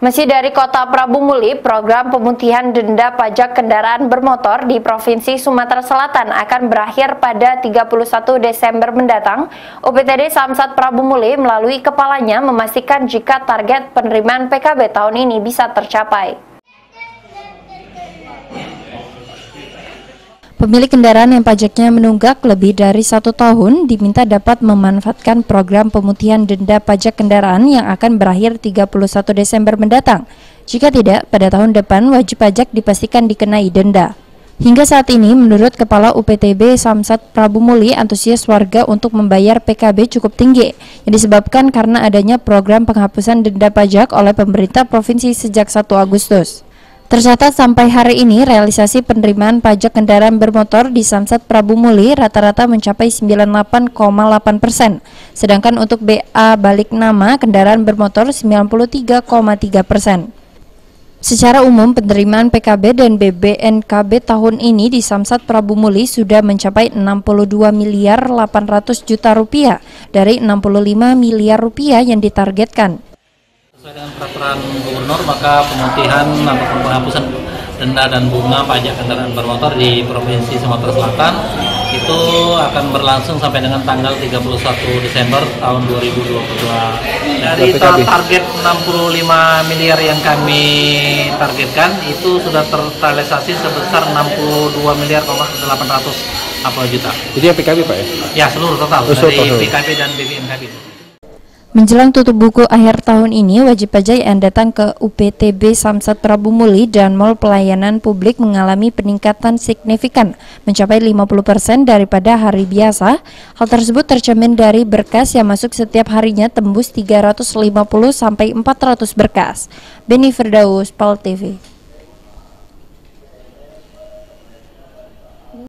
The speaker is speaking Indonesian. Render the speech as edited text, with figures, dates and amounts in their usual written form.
Masih dari Kota Prabu Muli, program pemutihan denda pajak kendaraan bermotor di Provinsi Sumatera Selatan akan berakhir pada 31 Desember mendatang. UPTD Samsat Prabu Muli melalui kepalanya memastikan jika target penerimaan PKB tahun ini bisa tercapai. Pemilik kendaraan yang pajaknya menunggak lebih dari 1 tahun diminta dapat memanfaatkan program pemutihan denda pajak kendaraan yang akan berakhir 31 Desember mendatang. Jika tidak, pada tahun depan wajib pajak dipastikan dikenai denda. Hingga saat ini, menurut Kepala UPTB Samsat Prabu Muli, antusias warga untuk membayar PKB cukup tinggi, yang disebabkan karena adanya program penghapusan denda pajak oleh pemerintah provinsi sejak 1 Agustus. Tercatat sampai hari ini realisasi penerimaan pajak kendaraan bermotor di Samsat Prabu Muli rata-rata mencapai 98,8%, sedangkan untuk BA balik nama kendaraan bermotor 93,3%. Secara umum penerimaan PKB dan BBNKB tahun ini di Samsat Prabu Muli sudah mencapai 62 miliar 800 juta rupiah dari 65 miliar rupiah yang ditargetkan. Sesuai dengan peraturan gubernur, maka pemutihan ataupun penghapusan denda dan bunga pajak kendaraan bermotor di Provinsi Sumatera Selatan itu akan berlangsung sampai dengan tanggal 31 Desember tahun 2022. Dari target 65 miliar yang kami targetkan itu sudah terrealisasi sebesar 62 miliar 800 juta. Jadi yang PKB Pak ya? Ya, seluruh total dari PKB dan BBNKB. Menjelang tutup buku akhir tahun ini, wajib pajak yang datang ke UPTB Samsat Prabu Muli dan Mall Pelayanan Publik mengalami peningkatan signifikan, mencapai 50% daripada hari biasa. Hal tersebut tercermin dari berkas yang masuk setiap harinya tembus 350 sampai 400 berkas. Beni Firdaus, PAL TV.